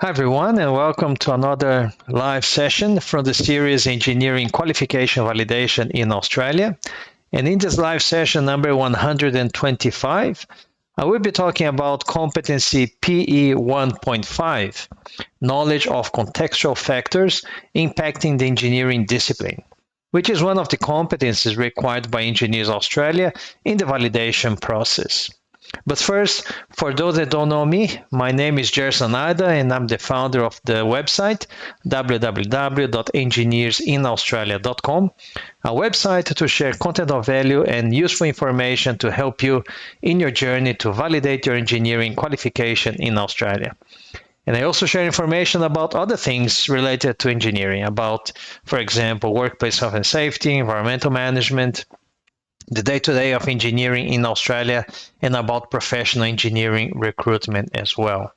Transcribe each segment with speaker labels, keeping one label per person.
Speaker 1: Hi, everyone, and welcome to another live session from the series Engineering Qualification Validation in Australia. And in this live session number 125, I will be talking about Competency PE1.5 Knowledge of Contextual Factors Impacting the Engineering Discipline, which is one of the competencies required by Engineers Australia in the validation process. But first, for those that don't know me, my name is Gerson Aida, and I'm the founder of the website www.engineersinaustralia.com, a website to share content of value and useful information to help you in your journey to validate your engineering qualification in Australia. And I also share information about other things related to engineering, about, for example, workplace health and safety, environmental management, the day-to-day of engineering in Australia, and about professional engineering recruitment as well.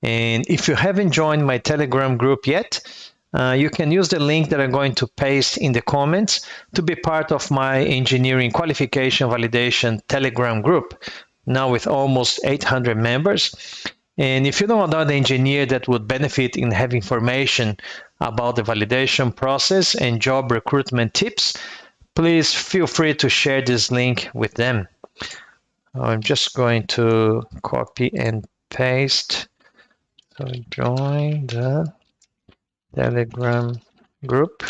Speaker 1: And if you haven't joined my Telegram group yet, you can use the link that I'm going to paste in the comments to be part of my engineering qualification validation Telegram group, now with almost 800 members. And if you know another engineer that would benefit in having information about the validation process and job recruitment tips, please feel free to share this link with them. I'm just going to copy and paste. So join the Telegram group,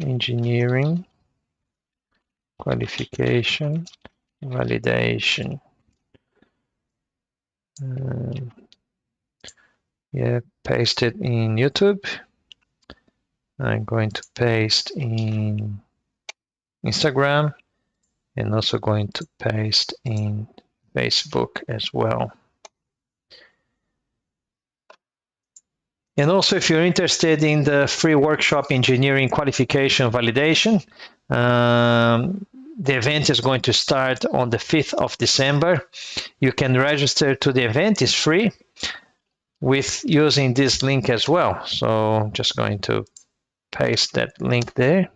Speaker 1: Engineering Qualification Validation. Paste it in YouTube. I'm going to paste in Instagram, and also going to paste in Facebook as well. And also, if you're interested in the free workshop Engineering Qualification Validation, the event is going to start on the 5th of December. You can register to the event, it's free, with using this link as well. So I'm just going to paste that link there.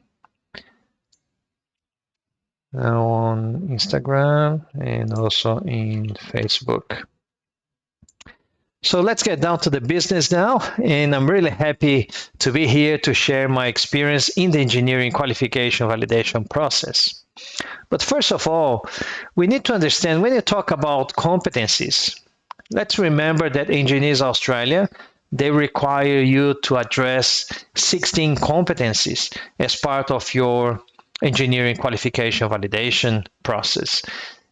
Speaker 1: On Instagram and also in Facebook. So let's get down to the business now, and I'm really happy to be here to share my experience in the engineering qualification validation process. But first of all, we need to understand when you talk about competencies, let's remember that Engineers Australia, they require you to address 16 competencies as part of your engineering qualification validation process.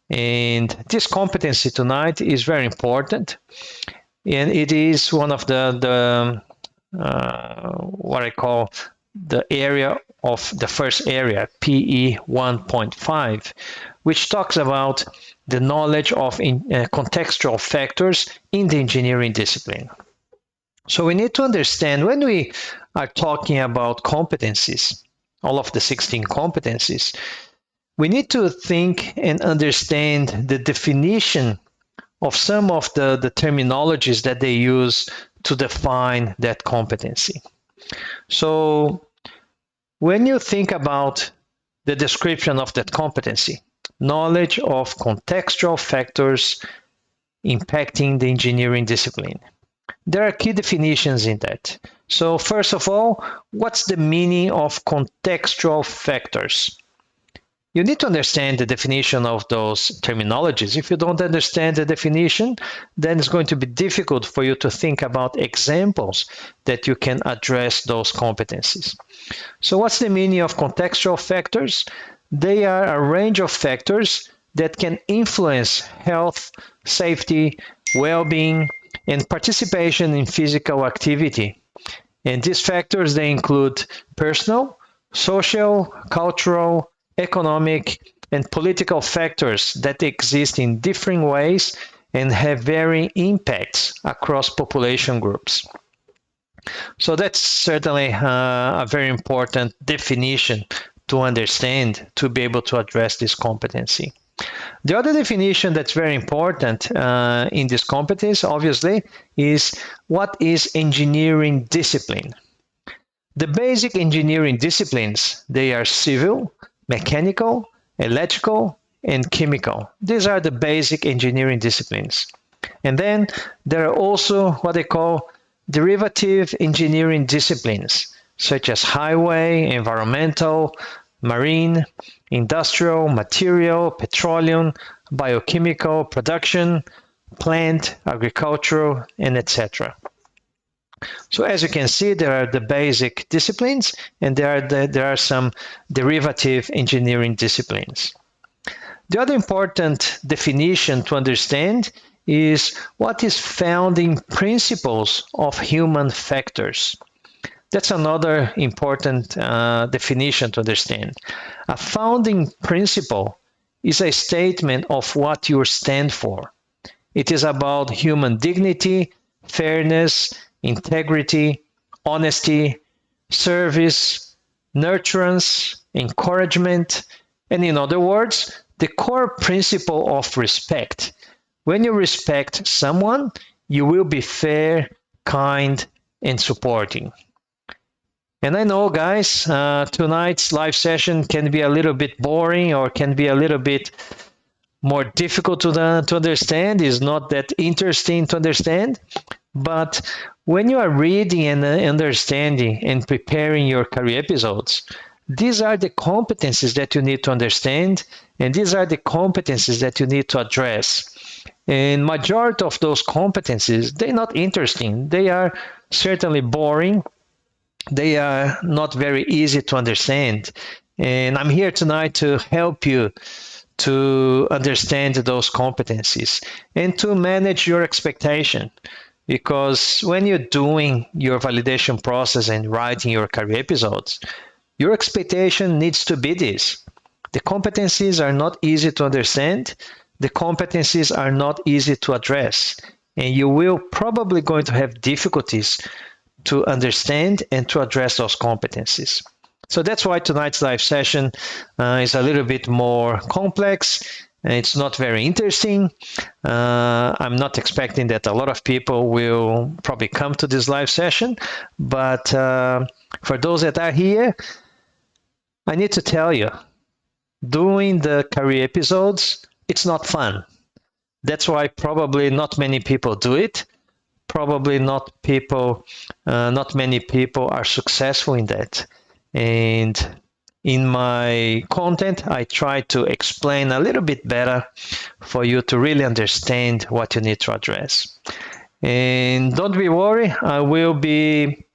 Speaker 1: And this competency tonight is very important, and it is one of the what I call the area of the first area, PE 1.5, which talks about the knowledge of contextual factors in the engineering discipline. So we need to understand when we are talking about competencies, all of the 16 competencies, we need to think and understand the definition of some of the terminologies that they use to define that competency. So when you think about the description of that competency, knowledge of contextual factors impacting the engineering discipline, there are key definitions in that. So first of all, what's the meaning of contextual factors? You need to understand the definition of those terminologies. If you don't understand the definition, then it's going to be difficult for you to think about examples that you can address those competencies. So what's the meaning of contextual factors? They are a range of factors that can influence health, safety, well-being, and participation in physical activity. And these factors, they include personal, social, cultural, economic, and political factors that exist in different ways and have varying impacts across population groups. So that's certainly a very important definition to understand to be able to address this competency. The other definition that's very important in this competence, obviously, is what is engineering discipline. The basic engineering disciplines, they are civil, mechanical, electrical, and chemical. These are the basic engineering disciplines. And then there are also what they call derivative engineering disciplines, such as highway, environmental, marine, industrial, material, petroleum, biochemical, production, plant, agricultural, and etc. So as you can see, there are the basic disciplines, and there are some derivative engineering disciplines. The other important definition to understand is what is founding principles of human factors. That's another important definition to understand. A founding principle is a statement of what you stand for. It is about human dignity, fairness, integrity, honesty, service, nurturance, encouragement, and in other words, the core principle of respect. When you respect someone, you will be fair, kind, and supporting. And I know, guys, tonight's live session can be a little bit boring or can be a little bit more difficult to understand, is not that interesting to understand. But when you are reading and understanding and preparing your career episodes, these are the competencies that you need to understand, and these are the competencies that you need to address. And majority of those competencies, they're not interesting. They are certainly boring. They are not very easy to understand. And I'm here tonight to help you to understand those competencies and to manage your expectation. Because when you're doing your validation process and writing your career episodes, your expectation needs to be this. The competencies are not easy to understand. The competencies are not easy to address. And you will probably going to have difficulties to understand and to address those competencies. So that's why tonight's live session is a little bit more complex. It's not very interesting. I'm not expecting that a lot of people will probably come to this live session, but for those that are here, I need to tell you, doing the career episodes, it's not fun. That's why probably not many people do it. Probably not many people are successful in that. And in my content, I try to explain a little bit better for you to really understand what you need to address. And don't be worried, I will be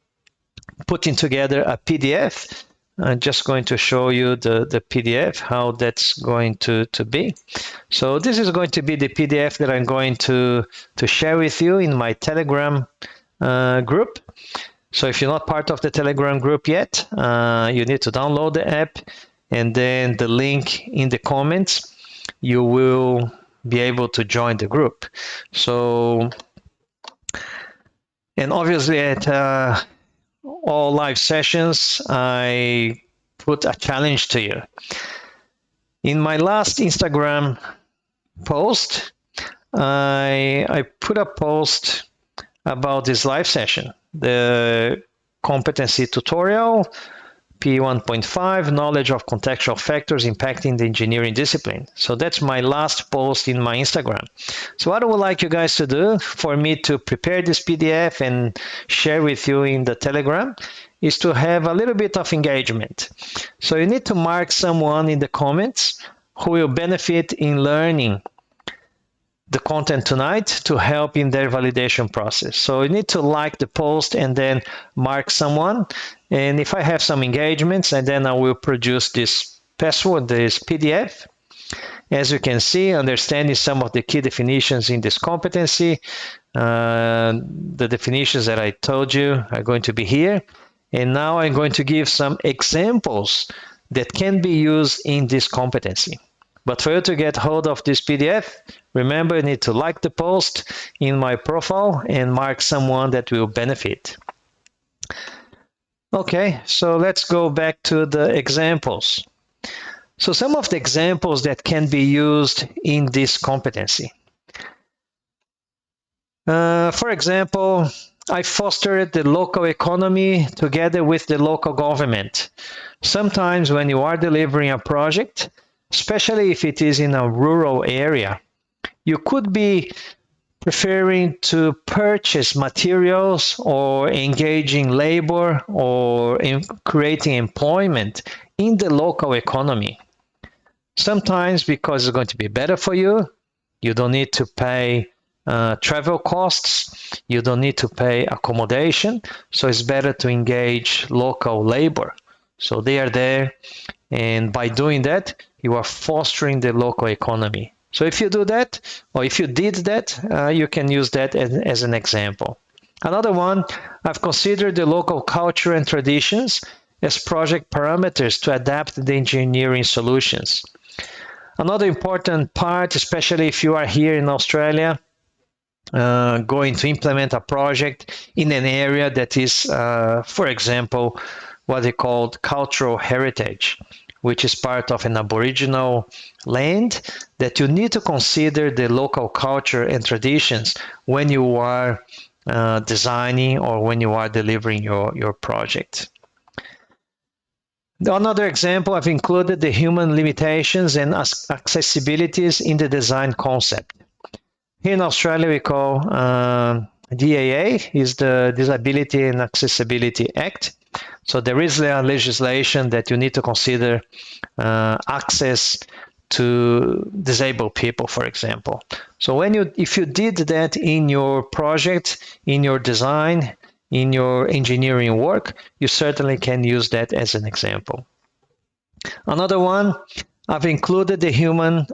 Speaker 1: putting together a PDF. I'm just going to show you the PDF, how that's going to be. So this is going to be the PDF that I'm going to share with you in my Telegram group. So if you're not part of the Telegram group yet, you need to download the app, and then the link in the comments, you will be able to join the group. So, and obviously at all live sessions, I put a challenge to you. In my last Instagram post, I put a post about this live session, the competency tutorial, PE1.5 Knowledge of Contextual Factors Impacting the Engineering Discipline. So that's my last post in my Instagram. So what I would like you guys to do for me to prepare this PDF and share with you in the Telegram is to have a little bit of engagement. So you need to mark someone in the comments who will benefit in learning the content tonight to help in their validation process. So you need to like the post and then mark someone. And if I have some engagements, and then I will produce this password, this PDF. As you can see, understanding some of the key definitions in this competency. The definitions that I told you are going to be here. And now I'm going to give some examples that can be used in this competency. But for you to get hold of this PDF, remember you need to like the post in my profile and mark someone that will benefit. Okay, so let's go back to the examples. So some of the examples that can be used in this competency. For example, I fostered the local economy together with the local government. Sometimes when you are delivering a project, especially if it is in a rural area, you could be preferring to purchase materials or engaging labor or in creating employment in the local economy. Sometimes because it's going to be better for you, you don't need to pay travel costs, you don't need to pay accommodation, so it's better to engage local labor. So they are there, and by doing that, you are fostering the local economy. So if you do that, or if you did that, you can use that as an example. Another one, I've considered the local culture and traditions as project parameters to adapt the engineering solutions. Another important part, especially if you are here in Australia, going to implement a project in an area that is, for example, what they call cultural heritage, which is part of an Aboriginal land, that you need to consider the local culture and traditions when you are designing or when you are delivering your project. Another example, I've included the human limitations and accessibilities in the design concept. Here in Australia, we call DAA, is the Disability and Accessibility Act. So there is a legislation that you need to consider access to disabled people, for example. So if you did that in your project, in your design, in your engineering work, you certainly can use that as an example. Another one, I've included the human,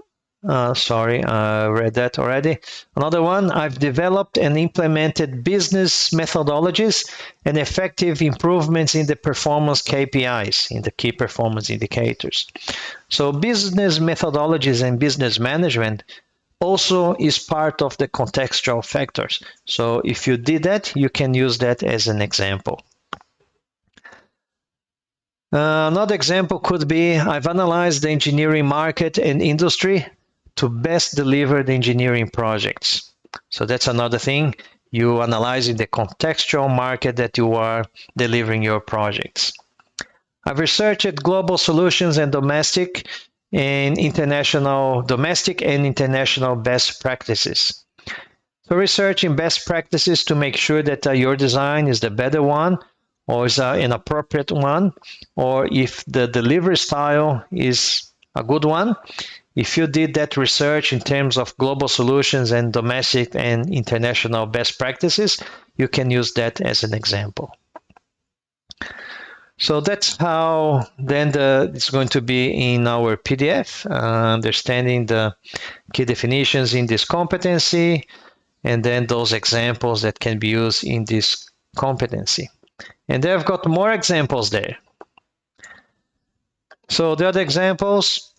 Speaker 1: sorry, I read that already. Another one, I've developed and implemented business methodologies and effective improvements in the performance KPIs, in the key performance indicators. So business methodologies and business management also is part of the contextual factors. So if you did that, you can use that as an example. Another example could be, I've analyzed the engineering market and industry to best deliver the engineering projects. So that's another thing. You analyzing the contextual market that you are delivering your projects. I've researched global solutions and domestic and international best practices. So researching best practices to make sure that your design is the better one, or is an appropriate one, or if the delivery style is a good one. If you did that research in terms of global solutions and domestic and international best practices, you can use that as an example. So that's how then it's going to be in our PDF, understanding the key definitions in this competency, and then those examples that can be used in this competency. And then I've got more examples there. So the other examples,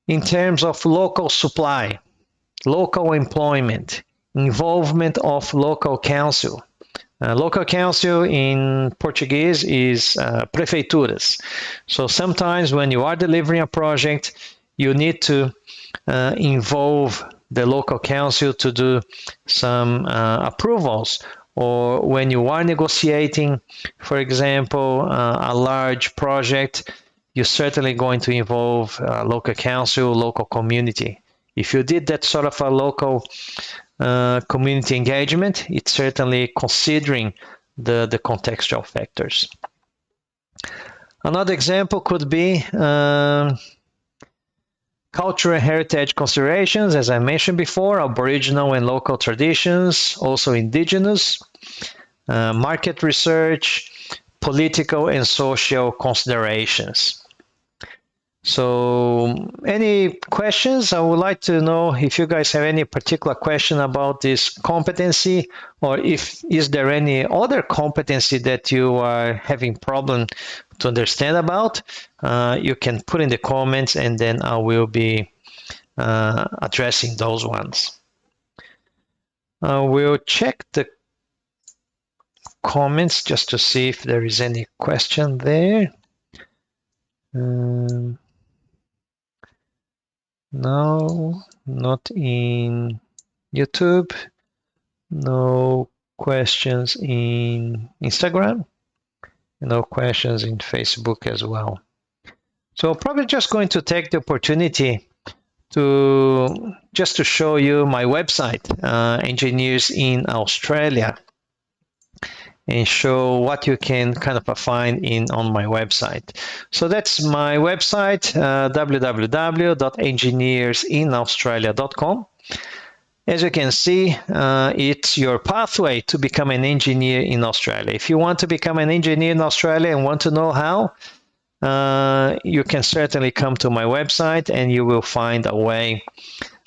Speaker 1: in terms of local supply, local employment, involvement of local council. Local council in Portuguese is prefeituras. So sometimes when you are delivering a project, you need to involve the local council to do some approvals, or when you are negotiating, for example, a large project, you're certainly going to involve local council, local community. If you did that sort of a local community engagement, it's certainly considering the contextual factors. Another example could be cultural and heritage considerations, as I mentioned before, Aboriginal and local traditions, also indigenous, market research, political and social considerations. So any questions? I would like to know if you guys have any particular question about this competency, or is there any other competency that you are having problem to understand about. You can put in the comments, and then I will be addressing those ones. We'll check the comments just to see if there is any question there. No, not in YouTube. No questions in Instagram. No questions in Facebook as well. So probably just going to take the opportunity just to show you my website, Engineers in Australia, and show what you can kind of find on my website. So that's my website, www.engineersinaustralia.com. As you can see, it's your pathway to become an engineer in Australia. If you want to become an engineer in Australia and want to know how, you can certainly come to my website and you will find a way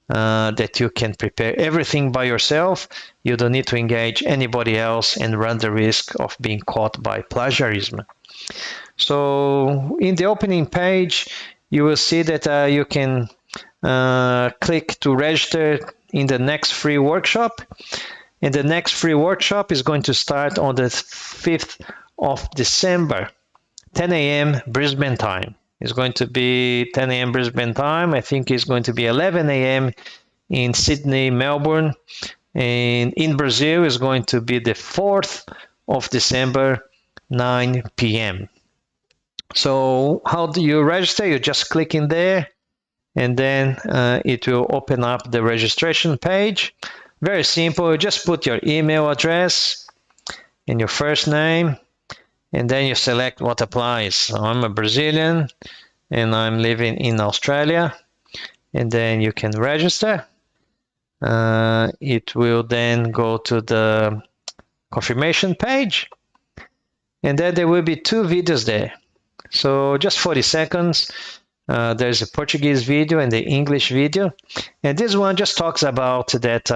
Speaker 1: that you can prepare everything by yourself. You don't need to engage anybody else and run the risk of being caught by plagiarism. So in the opening page, you will see that you can click to register in the next free workshop. And the next free workshop is going to start on the 5th of December, 10 a.m. Brisbane time. It's going to be 10 a.m. Brisbane time. I think it's going to be 11 a.m. in Sydney, Melbourne. And in Brazil, it's going to be the 4th of December, 9 p.m. So how do you register? You just click in there, and then it will open up the registration page. Very simple. You just put your email address and your first name, and then you select what applies. So I'm a Brazilian and I'm living in Australia, and then you can register. It will then go to the confirmation page, and then there will be two videos there. So just 40 seconds. There's a Portuguese video and the English video, and this one just talks about that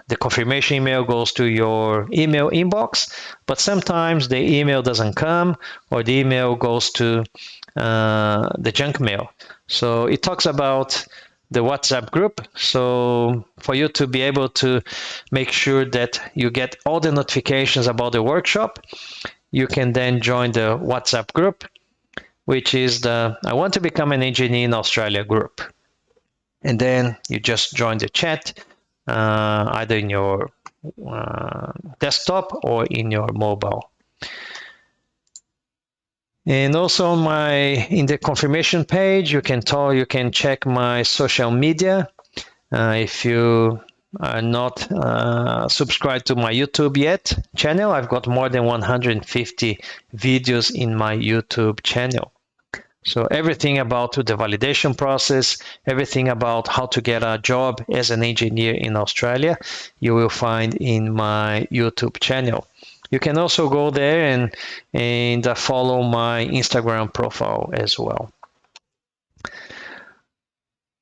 Speaker 1: the confirmation email goes to your email inbox, but sometimes the email doesn't come, or the email goes to the junk mail. So it talks about the WhatsApp group. So for you to be able to make sure that you get all the notifications about the workshop, you can then join the WhatsApp group, which is the I want to become an engineer in Australia group. And then you just join the chat, either in your desktop or in your mobile. And also in the confirmation page, you can check my social media. If you are not subscribed to my YouTube channel, I've got more than 150 videos in my YouTube channel. So everything about the validation process, everything about how to get a job as an engineer in Australia, you will find in my YouTube channel. You can also go there and follow my Instagram profile as well.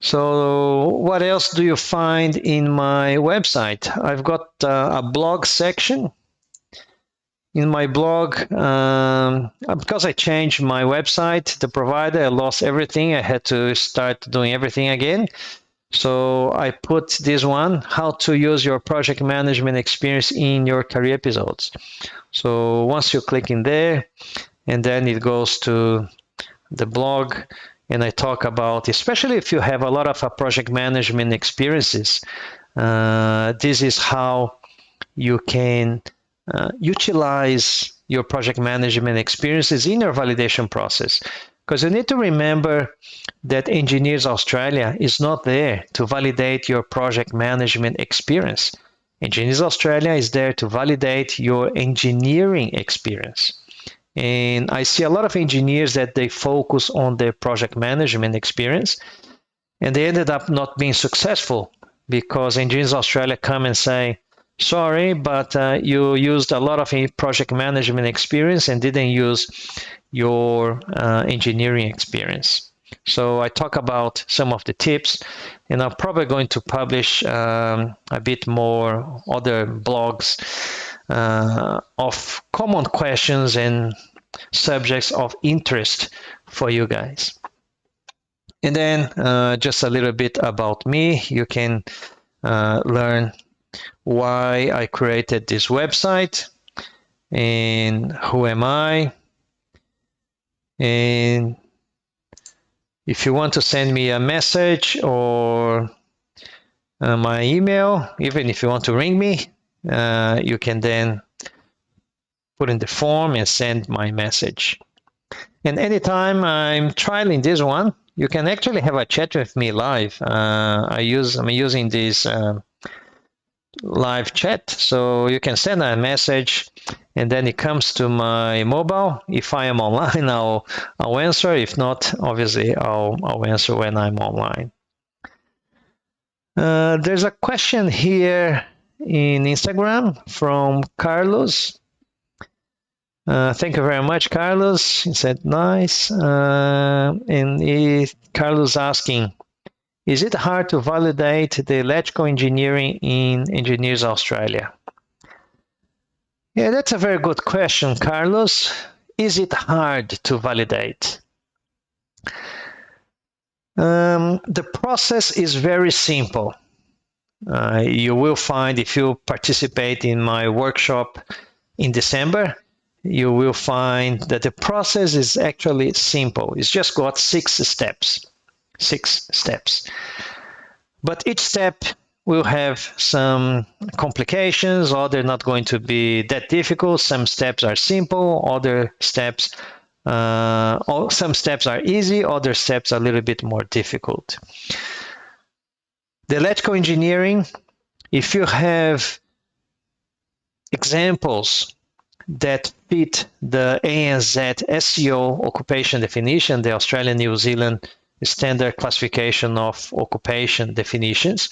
Speaker 1: So what else do you find in my website? I've got a blog section. In my blog, because I changed my website, the provider, I lost everything. I had to start doing everything again. So I put this one, how to use your project management experience in your career episodes. So once you click in there, and then it goes to the blog, and I talk about, especially if you have a lot of project management experiences, this is how you can utilize your project management experiences in your validation process. Because you need to remember that Engineers Australia is not there to validate your project management experience. Engineers Australia is there to validate your engineering experience. And I see a lot of engineers that they focus on their project management experience, and they ended up not being successful because Engineers Australia come and say, sorry, but you used a lot of project management experience and didn't use your engineering experience. So I talk about some of the tips, and I'm probably going to publish a bit more other blogs of common questions and subjects of interest for you guys. And then just a little bit about me. You can learn why I created this website and who am I. And if you want to send me a message or my email, even if you want to ring me, you can then put in the form and send my message. And anytime I'm trialing this one, you can actually have a chat with me live. I'm using this live chat, so you can send a message and then it comes to my mobile. If I am online, I'll answer. If not, obviously I'll answer when I'm online. There's a question here in Instagram from Carlos. Thank you very much, Carlos. He said nice. Carlos asking, is it hard to validate the electrical engineering in Engineers Australia? Yeah, that's a very good question, Carlos. Is it hard to validate? The process is very simple. You will find, if you participate in my workshop in December, you will find that the process is actually simple. It's just got 6 steps. 6 steps. But each step will have some complications, or they're not going to be that difficult. Some steps are simple, other steps, some steps are easy, other steps are a little bit more difficult. The electrical engineering, if you have examples that fit the ANZ SEO occupation definition, the Australian New Zealand standard classification of occupation definitions,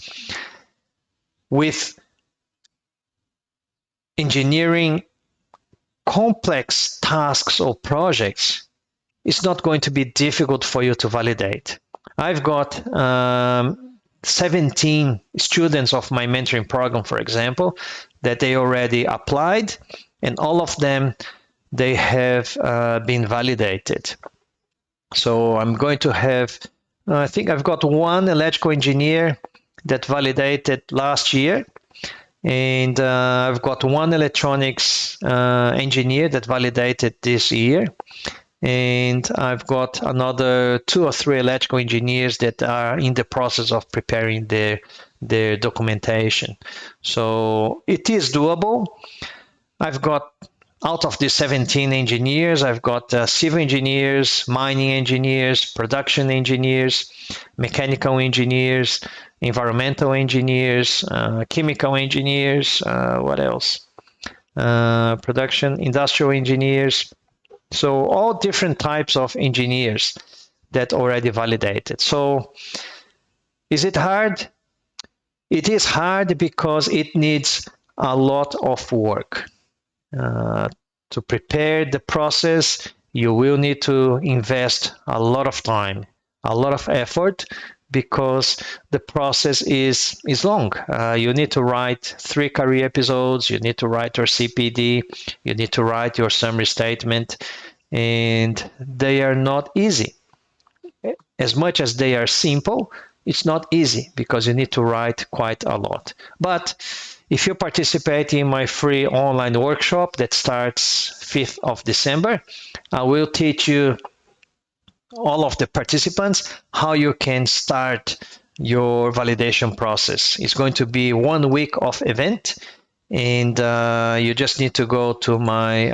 Speaker 1: with engineering complex tasks or projects, it's not going to be difficult for you to validate. I've got 17 students of my mentoring program, for example, that they already applied, and all of them, they have been validated. So I'm going to have, I think I've got one electrical engineer that validated last year, and I've got one electronics engineer that validated this year, and I've got another 2 or 3 electrical engineers that are in the process of preparing their documentation. So it is doable. I've got, out of the 17 engineers, I've got civil engineers, mining engineers, production engineers, mechanical engineers, environmental engineers, chemical engineers, what else? Production, industrial engineers. So all different types of engineers that already validated. So is it hard? It is hard because it needs a lot of work. To prepare the process, you will need to invest a lot of time, a lot of effort, because the process is long. You need to write 3 career episodes, you need to write your CPD, you need to write your summary statement, and they are not easy. As much as they are simple, it's not easy because you need to write quite a lot. But if you participate in my free online workshop that starts 5th of December, I will teach you, all of the participants, how you can start your validation process. It's going to be 1 week of event, and you just need to go to my,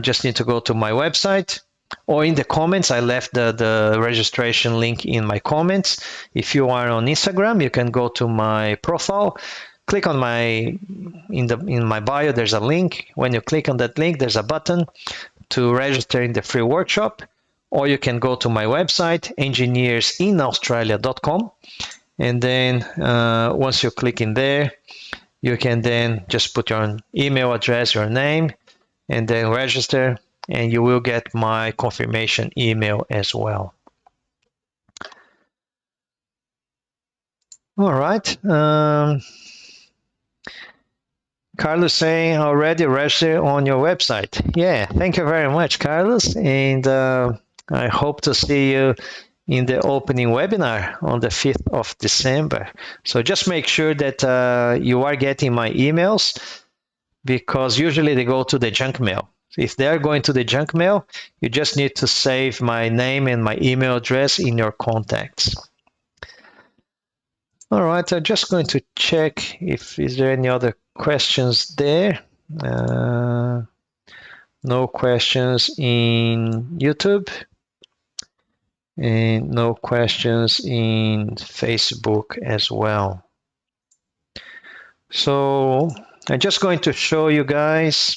Speaker 1: just need to go to my website, or in the comments, I left the registration link in my comments. If you are on Instagram, you can go to my profile, click on in my bio, there's a link. When you click on that link, there's a button to register in the free workshop, or you can go to my website, engineersinaustralia.com, and then once you click in there, you can then just put your email address, your name, and then register, and you will get my confirmation email as well. All right. Carlos saying already register on your website. Yeah, thank you very much, Carlos. And I hope to see you in the opening webinar on the 5th of December. So just make sure that you are getting my emails, because usually they go to the junk mail. If they're going to the junk mail, you just need to save my name and my email address in your contacts. All right, I'm just going to check if is there any other questions there. No questions in YouTube. and no questions in Facebook as well. So I'm just going to show you guys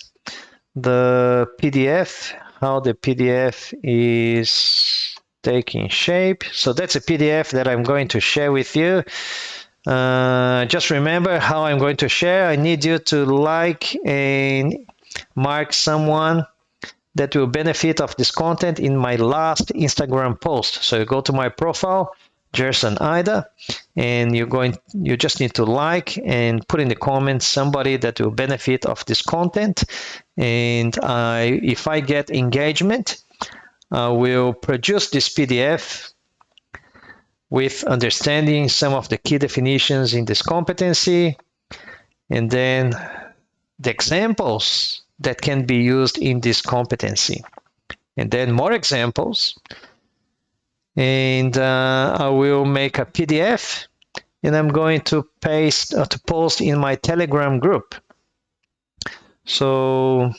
Speaker 1: the PDF, how the PDF is taking shape. So that's a PDF that I'm going to share with you. Just remember how I'm going to share. I need you to like and mark someone that will benefit of this content in my last Instagram post. So you go to my profile, Gerson Ida, and you just need to like and put in the comments somebody that will benefit of this content. And if I get engagement, I will produce this PDF with understanding some of the key definitions in this competency, and then the examples that can be used in this competency, and then more examples. And I will make a PDF, and I'm going to post in my Telegram group. So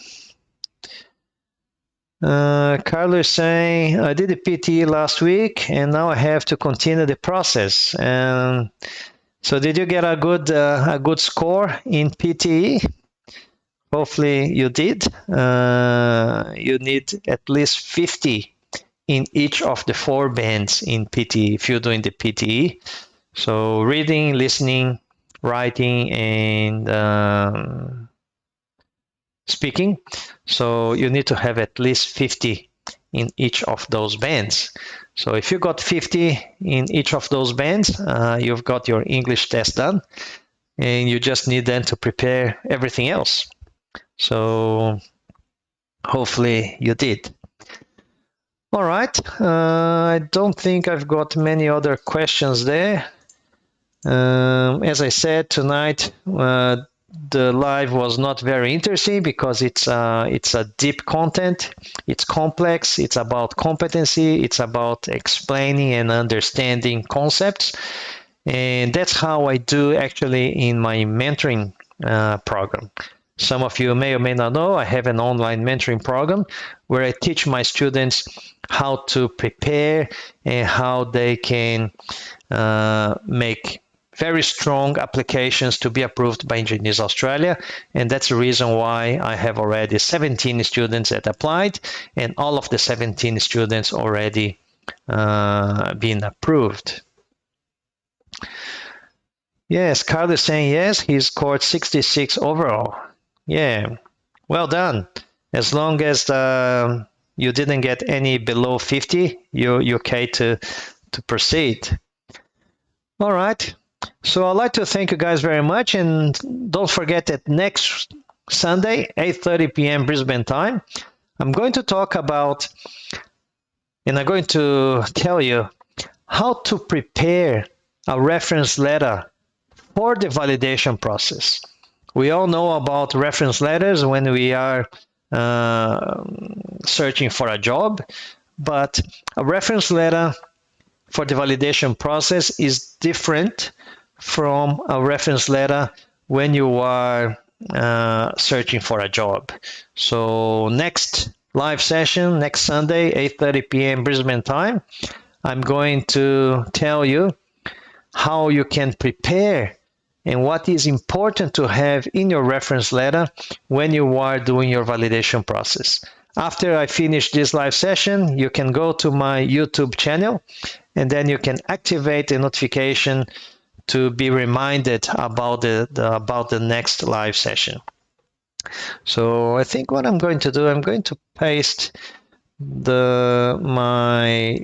Speaker 1: Carlos is saying, I did a PTE last week, and now I have to continue the process. And so did you get a good score in PTE? Hopefully you did. You need at least 50 in each of the 4 bands in PTE if you're doing the PTE. So reading, listening, writing, and speaking. So you need to have at least 50 in each of those bands. So if you got 50 in each of those bands, you've got your English test done, and you just need then to prepare everything else. So hopefully you did. All right, I don't think I've got many other questions there. As I said, tonight the live was not very interesting because it's a deep content. It's complex. It's about competency. It's about explaining and understanding concepts. And that's how I do actually in my mentoring program. Some of you may or may not know, I have an online mentoring program where I teach my students how to prepare and how they can make very strong applications to be approved by Engineers Australia. And that's the reason why I have already 17 students that applied, and all of the 17 students already been approved. Yes, Carl is saying yes, he scored 66 overall. Yeah, well done. As long as you didn't get any below 50, you're okay to proceed. All right. So I'd like to thank you guys very much. And don't forget that next Sunday, 8:30 p.m. Brisbane time, I'm going to talk about, and I'm going to tell you how to prepare a reference letter for the validation process. We all know about reference letters when we are searching for a job, but a reference letter for the validation process is different from a reference letter when you are searching for a job. So next live session, next Sunday, 8:30 p.m. Brisbane time, I'm going to tell you how you can prepare and what is important to have in your reference letter when you are doing your validation process. After I finish this live session, you can go to my YouTube channel, and then you can activate the notification to be reminded about the next live session. So I think what I'm going to do, I'm going to paste my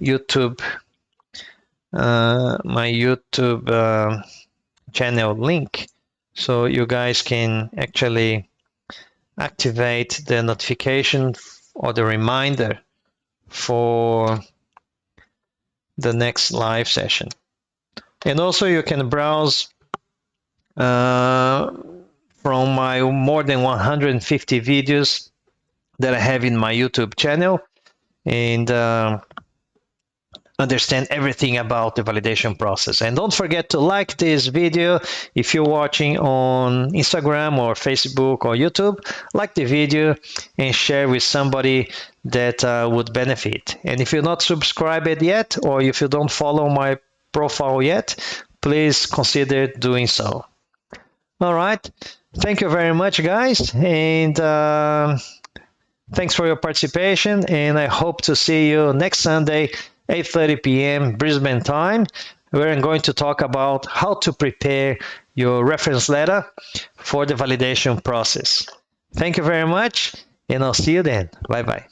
Speaker 1: YouTube channel link, so you guys can actually activate the notification or the reminder for the next live session. And also you can browse from my more than 150 videos that I have in my YouTube channel, and understand everything about the validation process. And don't forget to like this video. If you're watching on Instagram or Facebook or YouTube, like the video and share with somebody that would benefit. And if you're not subscribed yet, or if you don't follow my profile yet, please consider doing so. All right. Thank you very much, guys. And thanks for your participation. And I hope to see you next Sunday, 8:30 p.m. Brisbane time, where I'm going to talk about how to prepare your reference letter for the validation process. Thank you very much, and I'll see you then. Bye-bye.